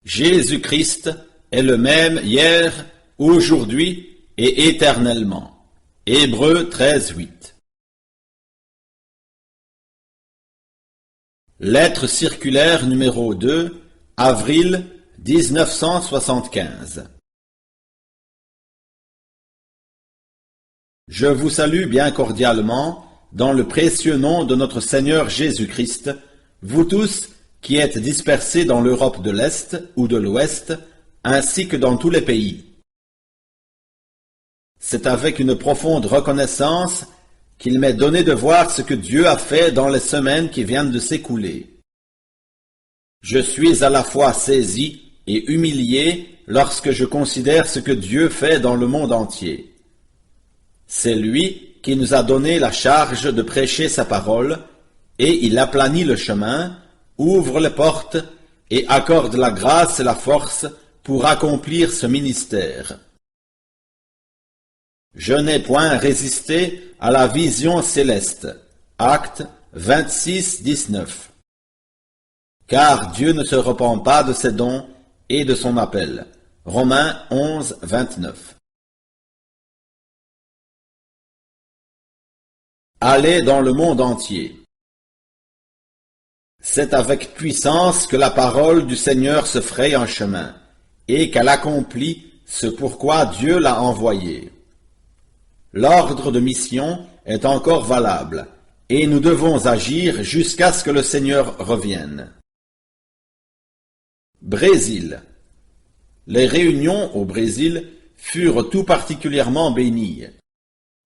Jésus-Christ est le même hier, aujourd'hui et éternellement. Hébreux 13:8. Lettre circulaire numéro 2, avril 1975. Je vous salue bien cordialement dans le précieux nom de notre Seigneur Jésus-Christ, vous tous qui êtes dispersés dans l'Europe de l'Est ou de l'Ouest, ainsi que dans tous les pays. C'est avec une profonde reconnaissance qu'il m'est donné de voir ce que Dieu a fait dans les semaines qui viennent de s'écouler. Je suis à la fois saisi et humilié lorsque je considère ce que Dieu fait dans le monde entier. C'est lui qui nous a donné la charge de prêcher sa parole, et il aplanit le chemin, ouvre les portes et accorde la grâce et la force pour accomplir ce ministère. Je n'ai point résisté à la vision céleste. Actes 26:19. Car Dieu ne se repent pas de ses dons et de son appel. Romains 11:29. Allez dans le monde entier. C'est avec puissance que la parole du Seigneur se fraye un chemin, et qu'elle accomplit ce pourquoi Dieu l'a envoyée. L'ordre de mission est encore valable, et nous devons agir jusqu'à ce que le Seigneur revienne. Brésil. Les réunions au Brésil furent tout particulièrement bénies.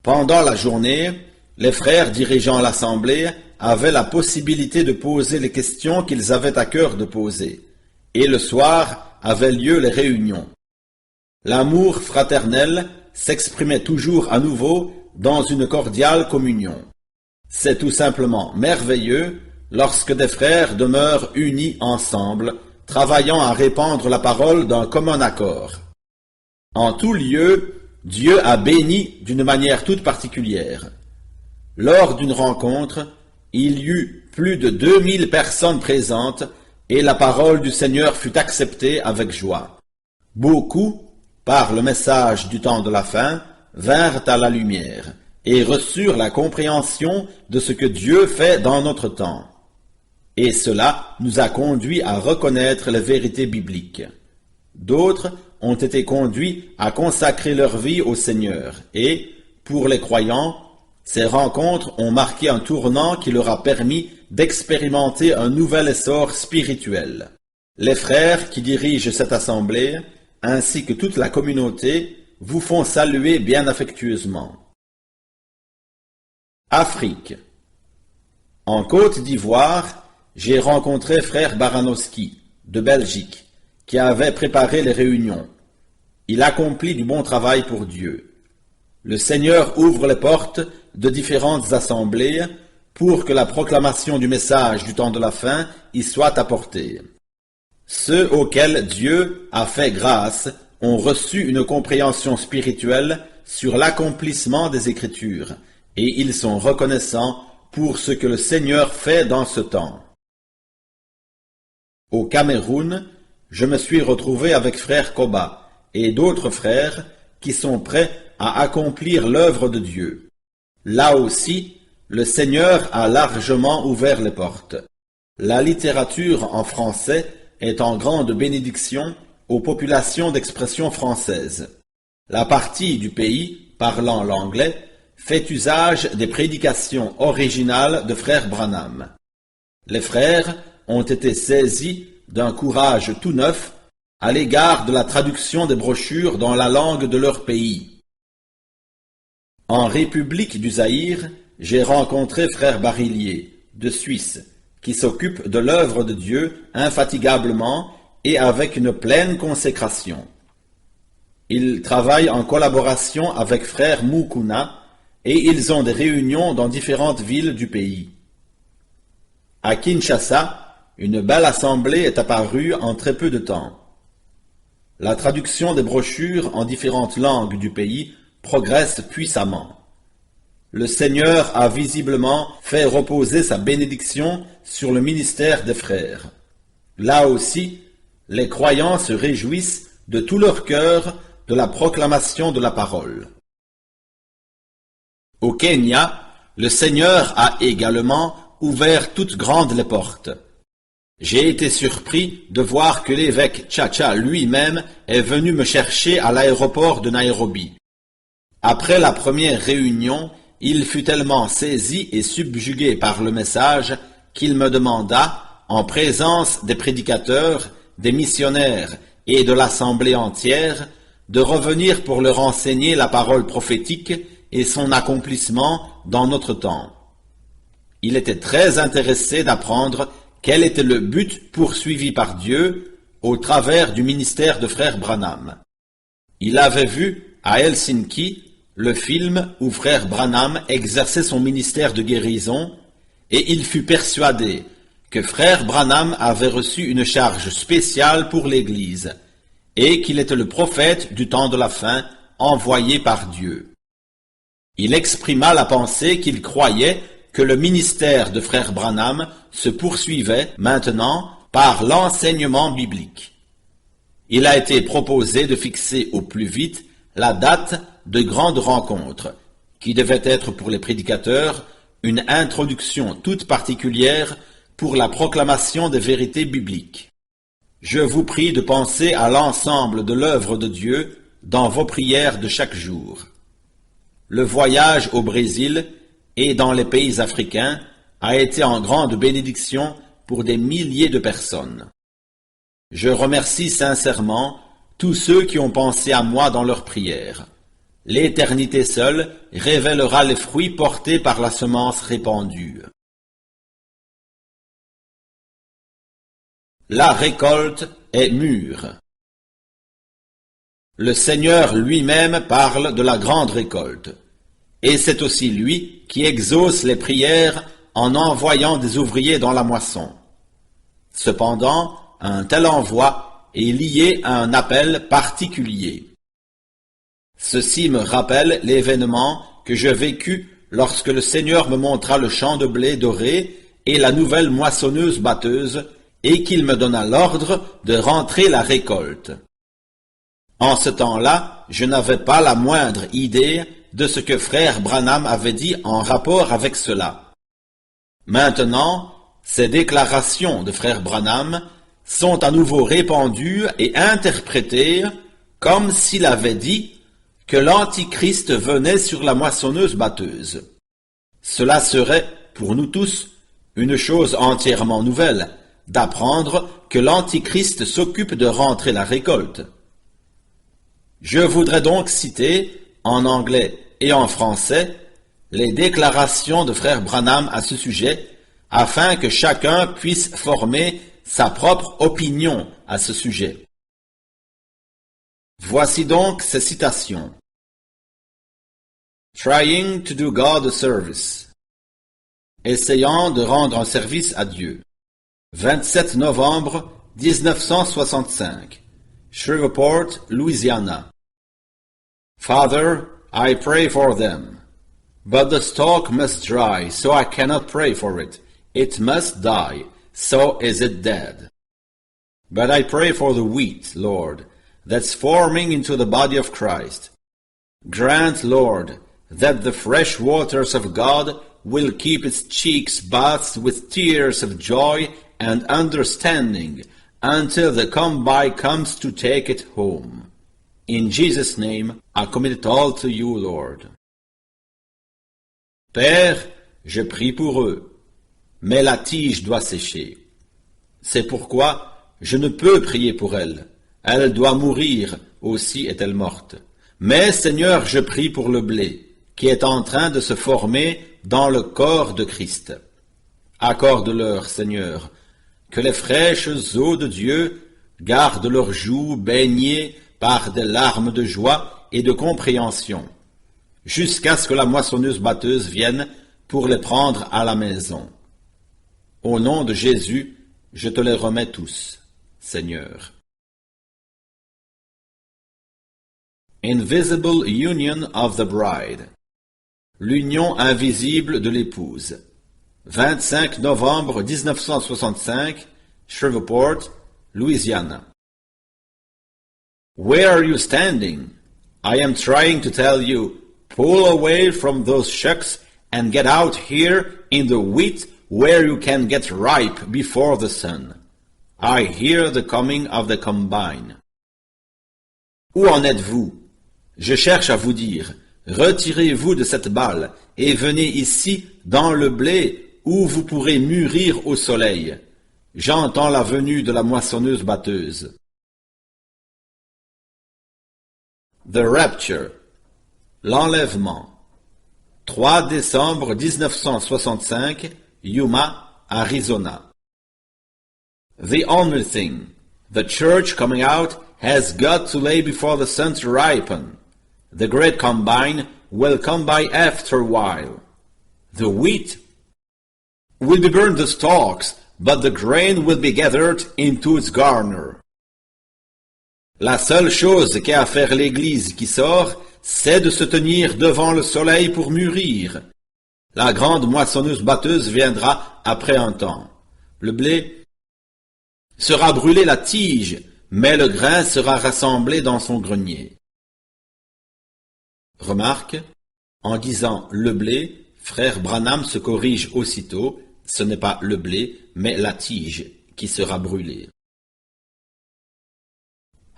Pendant la journée, les frères dirigeant l'assemblée avaient la possibilité de poser les questions qu'ils avaient à cœur de poser, et le soir avaient lieu les réunions. L'amour fraternel s'exprimait toujours à nouveau dans une cordiale communion. C'est tout simplement merveilleux lorsque des frères demeurent unis ensemble, travaillant à répandre la parole d'un commun accord. En tout lieu, Dieu a béni d'une manière toute particulière. Lors d'une rencontre, il y eut plus de 2000 personnes présentes et la parole du Seigneur fut acceptée avec joie. Beaucoup, par le message du temps de la fin, vinrent à la lumière et reçurent la compréhension de ce que Dieu fait dans notre temps. Et cela nous a conduits à reconnaître les vérités bibliques. D'autres ont été conduits à consacrer leur vie au Seigneur et, pour les croyants, ces rencontres ont marqué un tournant qui leur a permis d'expérimenter un nouvel essor spirituel. Les frères qui dirigent cette assemblée, ainsi que toute la communauté, vous font saluer bien affectueusement. Afrique. En Côte d'Ivoire, j'ai rencontré frère Baranowski, de Belgique, qui avait préparé les réunions. Il accomplit du bon travail pour Dieu. Le Seigneur ouvre les portes de différentes assemblées pour que la proclamation du message du temps de la fin y soit apportée. Ceux auxquels Dieu a fait grâce ont reçu une compréhension spirituelle sur l'accomplissement des Écritures, et ils sont reconnaissants pour ce que le Seigneur fait dans ce temps. Au Cameroun, je me suis retrouvé avec frère Koba et d'autres frères qui sont prêts à accomplir l'œuvre de Dieu. Là aussi, le Seigneur a largement ouvert les portes. La littérature en français est en grande bénédiction aux populations d'expression française. La partie du pays parlant l'anglais fait usage des prédications originales de frère Branham. Les frères ont été saisis d'un courage tout neuf à l'égard de la traduction des brochures dans la langue de leur pays. En République du Zaïre, j'ai rencontré frère Barillier, de Suisse, qui s'occupe de l'œuvre de Dieu infatigablement et avec une pleine consécration. Il travaille en collaboration avec frère Moukouna et ils ont des réunions dans différentes villes du pays. À Kinshasa, une belle assemblée est apparue en très peu de temps. La traduction des brochures en différentes langues du pays progresse puissamment. Le Seigneur a visiblement fait reposer sa bénédiction sur le ministère des frères. Là aussi, les croyants se réjouissent de tout leur cœur de la proclamation de la parole. Au Kenya, le Seigneur a également ouvert toutes grandes les portes. J'ai été surpris de voir que l'évêque Chacha lui-même est venu me chercher à l'aéroport de Nairobi. Après la première réunion, il fut tellement saisi et subjugué par le message qu'il me demanda, en présence des prédicateurs, des missionnaires et de l'assemblée entière, de revenir pour leur enseigner la parole prophétique et son accomplissement dans notre temps. Il était très intéressé d'apprendre quel était le but poursuivi par Dieu au travers du ministère de Frère Branham. Il avait vu à Helsinki le film où Frère Branham exerçait son ministère de guérison et il fut persuadé que Frère Branham avait reçu une charge spéciale pour l'Église et qu'il était le prophète du temps de la fin envoyé par Dieu. Il exprima la pensée qu'il croyait que le ministère de Frère Branham se poursuivait maintenant par l'enseignement biblique. Il a été proposé de fixer au plus vite la date de grandes rencontres, qui devait être pour les prédicateurs une introduction toute particulière pour la proclamation des vérités bibliques. Je vous prie de penser à l'ensemble de l'œuvre de Dieu dans vos prières de chaque jour. Le voyage au Brésil et dans les pays africains a été en grande bénédiction pour des milliers de personnes. Je remercie sincèrement tous ceux qui ont pensé à moi dans leurs prières. L'éternité seule révélera les fruits portés par la semence répandue. La récolte est mûre. Le Seigneur lui-même parle de la grande récolte. Et c'est aussi lui qui exauce les prières en envoyant des ouvriers dans la moisson. Cependant, un tel envoi est lié à un appel particulier. Ceci me rappelle l'événement que je vécus lorsque le Seigneur me montra le champ de blé doré et la nouvelle moissonneuse-batteuse et qu'il me donna l'ordre de rentrer la récolte. En ce temps-là, je n'avais pas la moindre idée de ce que Frère Branham avait dit en rapport avec cela. Maintenant, ces déclarations de Frère Branham sont à nouveau répandues et interprétées comme s'il avait dit que l'Antichrist venait sur la moissonneuse-batteuse. Cela serait, pour nous tous, une chose entièrement nouvelle, d'apprendre que l'Antichrist s'occupe de rentrer la récolte. Je voudrais donc citer, en anglais et en français, les déclarations de Frère Branham à ce sujet, afin que chacun puisse former sa propre opinion à ce sujet. Voici donc ces citations. Trying to do God a service. Essayant de rendre un service à Dieu. 27 novembre 1965. Shreveport, Louisiana. Father, I pray for them. But the stalk must dry, so I cannot pray for it. It must die, so is it dead. But I pray for the wheat, Lord, that's forming into the body of Christ. Grant, Lord, that the fresh waters of God will keep its cheeks bathed with tears of joy and understanding until the come-by comes to take it home. In Jesus' name, I commit it all to you, Lord. Père, je prie pour eux, mais la tige doit sécher. C'est pourquoi je ne peux prier pour elle. Elle doit mourir, aussi est-elle morte. Mais, Seigneur, je prie pour le blé, qui est en train de se former dans le corps de Christ. Accorde-leur, Seigneur, que les fraîches eaux de Dieu gardent leurs joues baignées par des larmes de joie et de compréhension, jusqu'à ce que la moissonneuse-batteuse vienne pour les prendre à la maison. Au nom de Jésus, je te les remets tous, Seigneur. Invisible Union of the Bride. L'union invisible de l'épouse. 25 novembre 1965, Shreveport, Louisiana. Where are you standing? I am trying to tell you, pull away from those shucks and get out here in the wheat where you can get ripe before the sun. I hear the coming of the combine. Où en êtes-vous? Je cherche à vous dire, retirez-vous de cette balle et venez ici dans le blé où vous pourrez mûrir au soleil. J'entends la venue de la moissonneuse batteuse. The Rapture, l'enlèvement. 3 décembre 1965, Yuma, Arizona. The only thing, the church coming out has got to lay before the sun to ripen. The great combine will come by after a while. The wheat will be burned the stalks, but the grain will be gathered into its garner. La seule chose qu'a à faire l'Église qui sort, c'est de se tenir devant le soleil pour mûrir. La grande moissonneuse batteuse viendra après un temps. Le blé sera brûlé la tige, mais le grain sera rassemblé dans son grenier. Remarque, en disant le blé, frère Branham se corrige aussitôt, ce n'est pas le blé, mais la tige qui sera brûlée.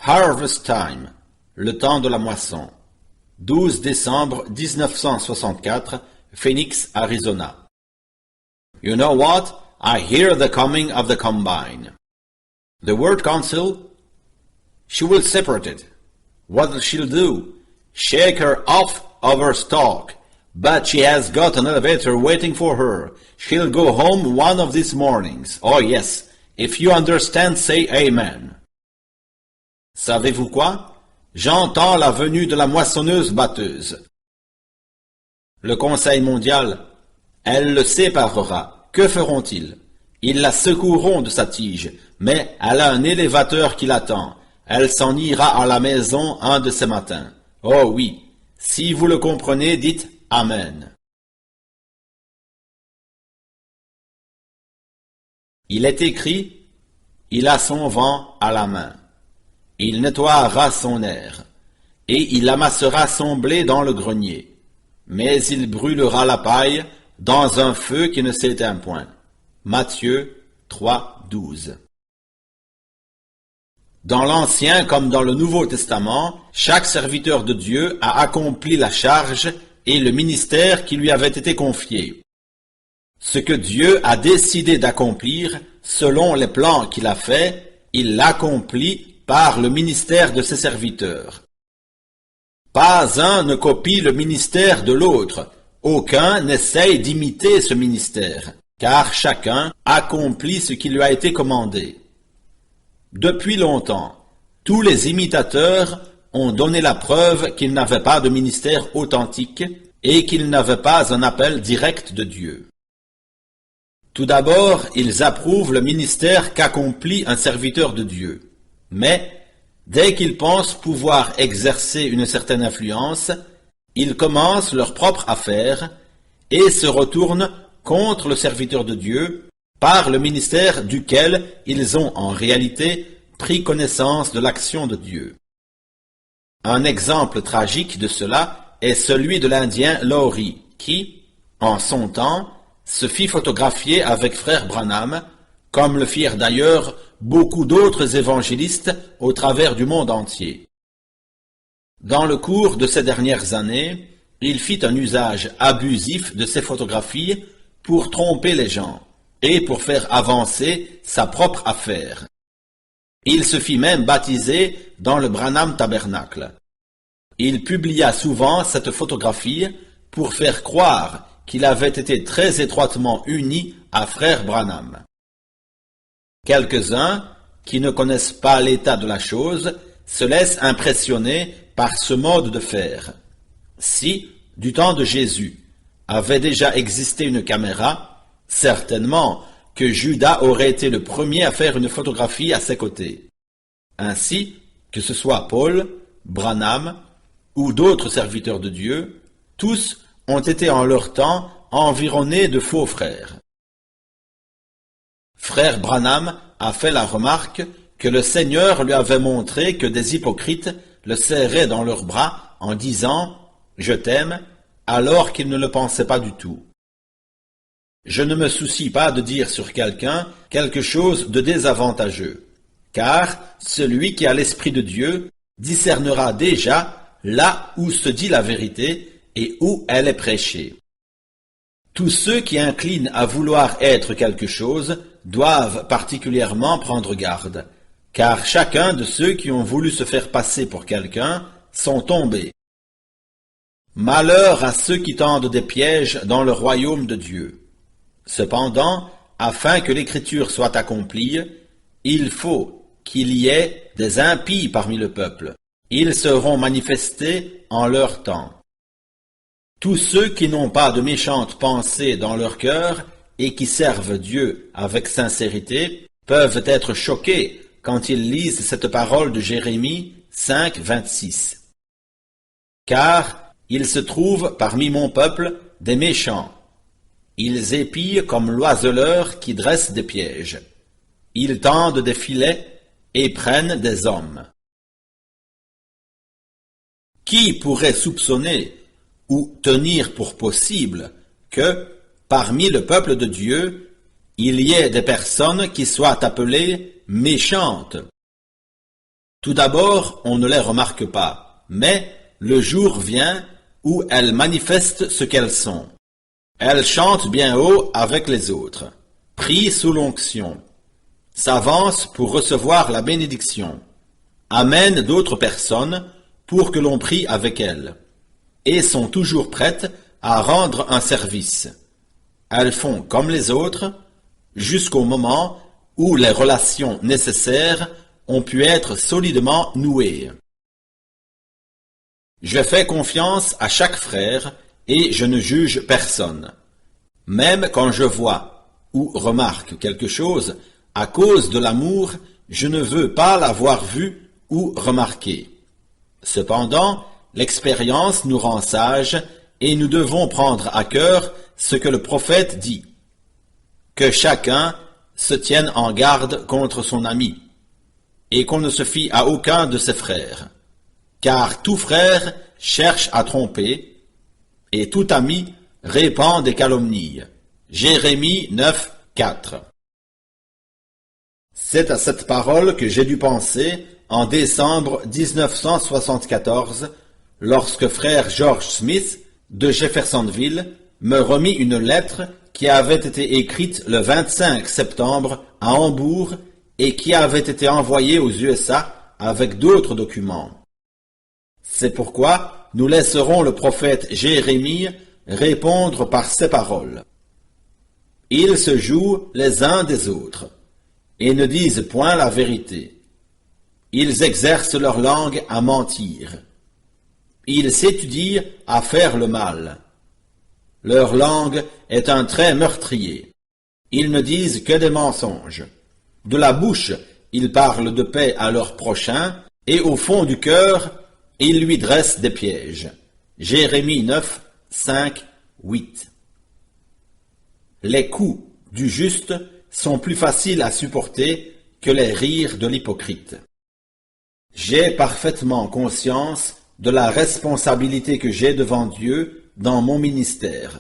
Harvest Time, le temps de la moisson. 12 décembre 1964, Phoenix, Arizona. You know what? I hear the coming of the combine. The word council? She will separate it. What'll she do? Shake her off of her stalk. But she has got an elevator waiting for her. She'll go home one of these mornings. Oh yes, if you understand, say amen. Savez-vous quoi? J'entends la venue de la moissonneuse batteuse. Le Conseil mondial, elle le séparera. Que feront-ils? Ils la secoueront de sa tige, mais elle a un élévateur qui l'attend. Elle s'en ira à la maison un de ces matins. Oh oui, si vous le comprenez, dites Amen. Il est écrit, il a son vent à la main. Il nettoiera son air, et il amassera son blé dans le grenier. Mais il brûlera la paille dans un feu qui ne s'éteint point. Matthieu 3, 12. Dans l'Ancien comme dans le Nouveau Testament, chaque serviteur de Dieu a accompli la charge et le ministère qui lui avait été confié. Ce que Dieu a décidé d'accomplir, selon les plans qu'il a faits, il l'accomplit par le ministère de ses serviteurs. Pas un ne copie le ministère de l'autre, aucun n'essaye d'imiter ce ministère, car chacun accomplit ce qui lui a été commandé. Depuis longtemps, tous les imitateurs ont donné la preuve qu'ils n'avaient pas de ministère authentique et qu'ils n'avaient pas un appel direct de Dieu. Tout d'abord, ils approuvent le ministère qu'accomplit un serviteur de Dieu. Mais, dès qu'ils pensent pouvoir exercer une certaine influence, ils commencent leur propre affaire et se retournent contre le serviteur de Dieu par le ministère duquel ils ont en réalité pris connaissance de l'action de Dieu. Un exemple tragique de cela est celui de l'Indien Lowry qui, en son temps, se fit photographier avec frère Branham, comme le firent d'ailleurs beaucoup d'autres évangélistes au travers du monde entier. Dans le cours de ces dernières années, il fit un usage abusif de ces photographies pour tromper les gens et pour faire avancer sa propre affaire. Il se fit même baptiser dans le Branham Tabernacle. Il publia souvent cette photographie pour faire croire qu'il avait été très étroitement uni à frère Branham. Quelques-uns, qui ne connaissent pas l'état de la chose, se laissent impressionner par ce mode de faire. Si, du temps de Jésus, avait déjà existé une caméra, certainement que Judas aurait été le premier à faire une photographie à ses côtés. Ainsi, que ce soit Paul, Branham ou d'autres serviteurs de Dieu, tous ont été en leur temps environnés de faux frères. Frère Branham a fait la remarque que le Seigneur lui avait montré que des hypocrites le serraient dans leurs bras en disant « Je t'aime », alors qu'il ne le pensait pas du tout. Je ne me soucie pas de dire sur quelqu'un quelque chose de désavantageux, car celui qui a l'Esprit de Dieu discernera déjà là où se dit la vérité et où elle est prêchée. Tous ceux qui inclinent à vouloir être quelque chose doivent particulièrement prendre garde, car chacun de ceux qui ont voulu se faire passer pour quelqu'un sont tombés. Malheur à ceux qui tendent des pièges dans le royaume de Dieu. Cependant, afin que l'Écriture soit accomplie, il faut qu'il y ait des impies parmi le peuple. Ils seront manifestés en leur temps. Tous ceux qui n'ont pas de méchantes pensées dans leur cœur et qui servent Dieu avec sincérité peuvent être choqués quand ils lisent cette parole de Jérémie 5, 26. Car il se trouve parmi mon peuple des méchants. Ils épient comme l'oiseleur qui dresse des pièges. Ils tendent des filets et prennent des hommes. Qui pourrait soupçonner ou tenir pour possible que, parmi le peuple de Dieu, il y ait des personnes qui soient appelées méchantes? Tout d'abord, on ne les remarque pas, mais le jour vient où elles manifestent ce qu'elles sont. Elles chantent bien haut avec les autres, prient sous l'onction, s'avancent pour recevoir la bénédiction, amènent d'autres personnes pour que l'on prie avec elles, et sont toujours prêtes à rendre un service. Elles font comme les autres, jusqu'au moment où les relations nécessaires ont pu être solidement nouées. Je fais confiance à chaque frère et je ne juge personne. Même quand je vois ou remarque quelque chose, à cause de l'amour, je ne veux pas l'avoir vu ou remarqué. Cependant, l'expérience nous rend sages et nous devons prendre à cœur ce que le prophète dit. Que chacun se tienne en garde contre son ami et qu'on ne se fie à aucun de ses frères. Car tout frère cherche à tromper et tout ami répand des calomnies. Jérémie 9, 4. C'est à cette parole que j'ai dû penser en décembre 1974, lorsque frère George Smith de Jeffersonville me remit une lettre qui avait été écrite le 25 septembre à Hambourg et qui avait été envoyée aux USA avec d'autres documents. C'est pourquoi nous laisserons le prophète Jérémie répondre par ces paroles. Ils se jouent les uns des autres et ne disent point la vérité. Ils exercent leur langue à mentir. Ils s'étudient à faire le mal. Leur langue est un trait meurtrier. Ils ne disent que des mensonges. De la bouche, ils parlent de paix à leur prochain, et au fond du cœur, ils lui dressent des pièges. Jérémie 9, 5, 8. Les coups du juste sont plus faciles à supporter que les rires de l'hypocrite. J'ai parfaitement conscience de la responsabilité que j'ai devant Dieu dans mon ministère,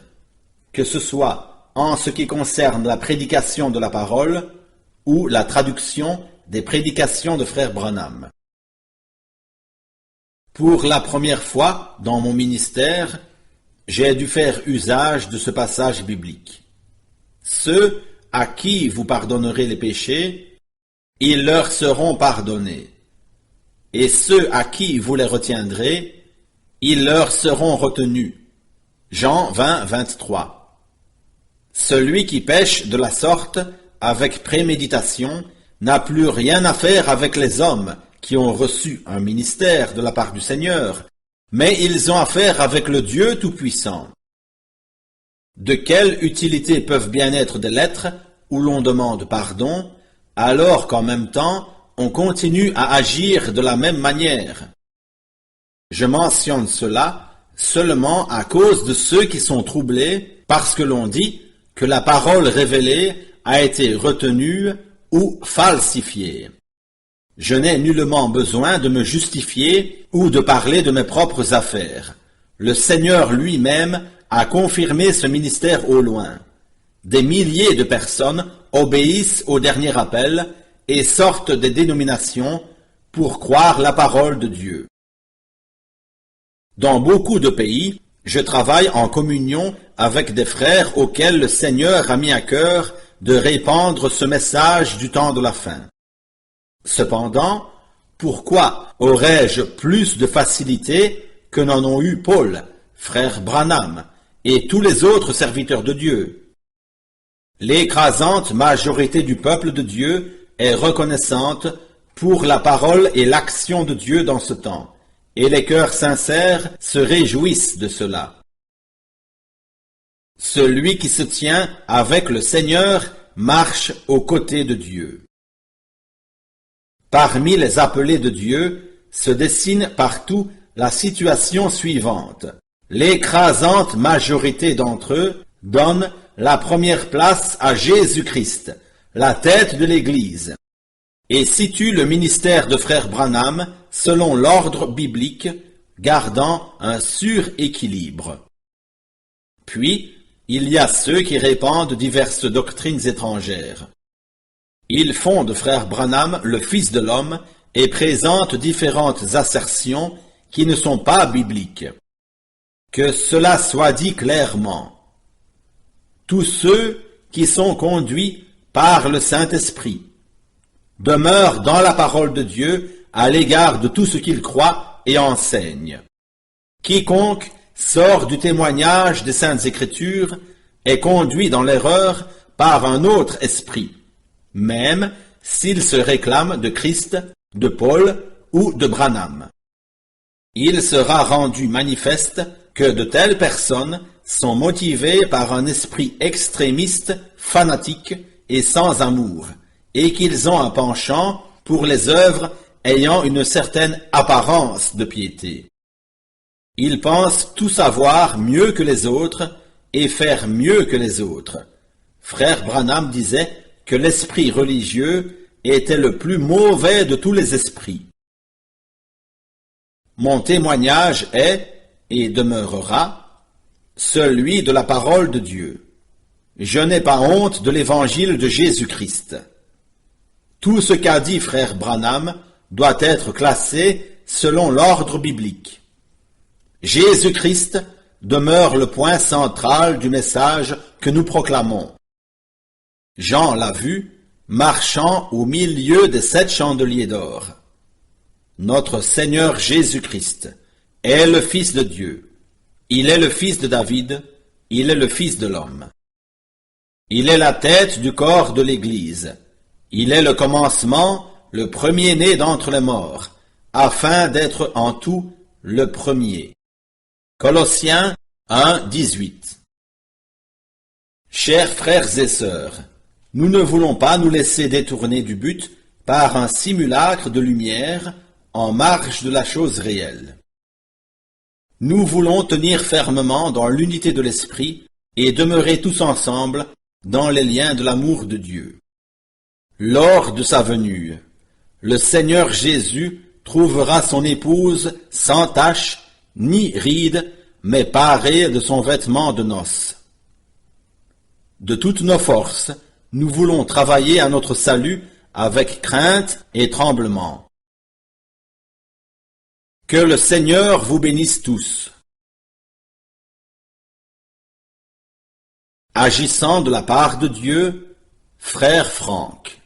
que ce soit en ce qui concerne la prédication de la parole ou la traduction des prédications de frère Branham. Pour la première fois dans mon ministère, j'ai dû faire usage de ce passage biblique. Ceux à qui vous pardonnerez les péchés, ils leur seront pardonnés. Et ceux à qui vous les retiendrez, ils leur seront retenus. Jean 20, 23. Celui qui pêche de la sorte, avec préméditation, n'a plus rien à faire avec les hommes qui ont reçu un ministère de la part du Seigneur, mais ils ont affaire avec le Dieu Tout-Puissant. De quelle utilité peuvent bien être des lettres où l'on demande pardon, alors qu'en même temps, on continue à agir de la même manière? Je mentionne cela seulement à cause de ceux qui sont troublés parce que l'on dit que la parole révélée a été retenue ou falsifiée. Je n'ai nullement besoin de me justifier ou de parler de mes propres affaires. Le Seigneur lui-même a confirmé ce ministère au loin. Des milliers de personnes obéissent au dernier appel et sortent des dénominations pour croire la parole de Dieu. Dans beaucoup de pays, je travaille en communion avec des frères auxquels le Seigneur a mis à cœur de répandre ce message du temps de la fin. Cependant, pourquoi aurais-je plus de facilité que n'en ont eu Paul, frère Branham, et tous les autres serviteurs de Dieu? L'écrasante majorité du peuple de Dieu est reconnaissante pour la parole et l'action de Dieu dans ce temps, et les cœurs sincères se réjouissent de cela. Celui qui se tient avec le Seigneur marche aux côtés de Dieu. Parmi les appelés de Dieu se dessine partout la situation suivante. L'écrasante majorité d'entre eux donne la première place à Jésus-Christ, la tête de l'Église, et situe le ministère de frère Branham selon l'ordre biblique, gardant un suréquilibre. Puis, il y a ceux qui répandent diverses doctrines étrangères. Ils font de frère Branham le Fils de l'homme et présentent différentes assertions qui ne sont pas bibliques. Que cela soit dit clairement. Tous ceux qui sont conduits par le Saint-Esprit demeurent dans la parole de Dieu à l'égard de tout ce qu'ils croient et enseignent. Quiconque sort du témoignage des Saintes Écritures est conduit dans l'erreur par un autre esprit, même s'il se réclame de Christ, de Paul ou de Branham. Il sera rendu manifeste que de telles personnes sont motivées par un esprit extrémiste, fanatique et sans amour, et qu'ils ont un penchant pour les œuvres ayant une certaine apparence de piété. Ils pensent tout savoir mieux que les autres et faire mieux que les autres. Frère Branham disait que l'esprit religieux était le plus mauvais de tous les esprits. Mon témoignage est, et demeurera, celui de la parole de Dieu. Je n'ai pas honte de l'évangile de Jésus-Christ. Tout ce qu'a dit frère Branham doit être classé selon l'ordre biblique. Jésus-Christ demeure le point central du message que nous proclamons. Jean l'a vu, marchant au milieu des 7 chandeliers d'or. Notre Seigneur Jésus-Christ est le Fils de Dieu. Il est le Fils de David, il est le Fils de l'homme. Il est la tête du corps de l'Église. Il est le commencement, le premier-né d'entre les morts, afin d'être en tout le premier. Colossiens 1, 18. Chers frères et sœurs, nous ne voulons pas nous laisser détourner du but par un simulacre de lumière en marge de la chose réelle. Nous voulons tenir fermement dans l'unité de l'esprit et demeurer tous ensemble dans les liens de l'amour de Dieu. Lors de sa venue, le Seigneur Jésus trouvera son épouse sans tache ni ride, mais parée de son vêtement de noces. De toutes nos forces, nous voulons travailler à notre salut avec crainte et tremblement. Que le Seigneur vous bénisse tous. Agissant de la part de Dieu, frère Franck.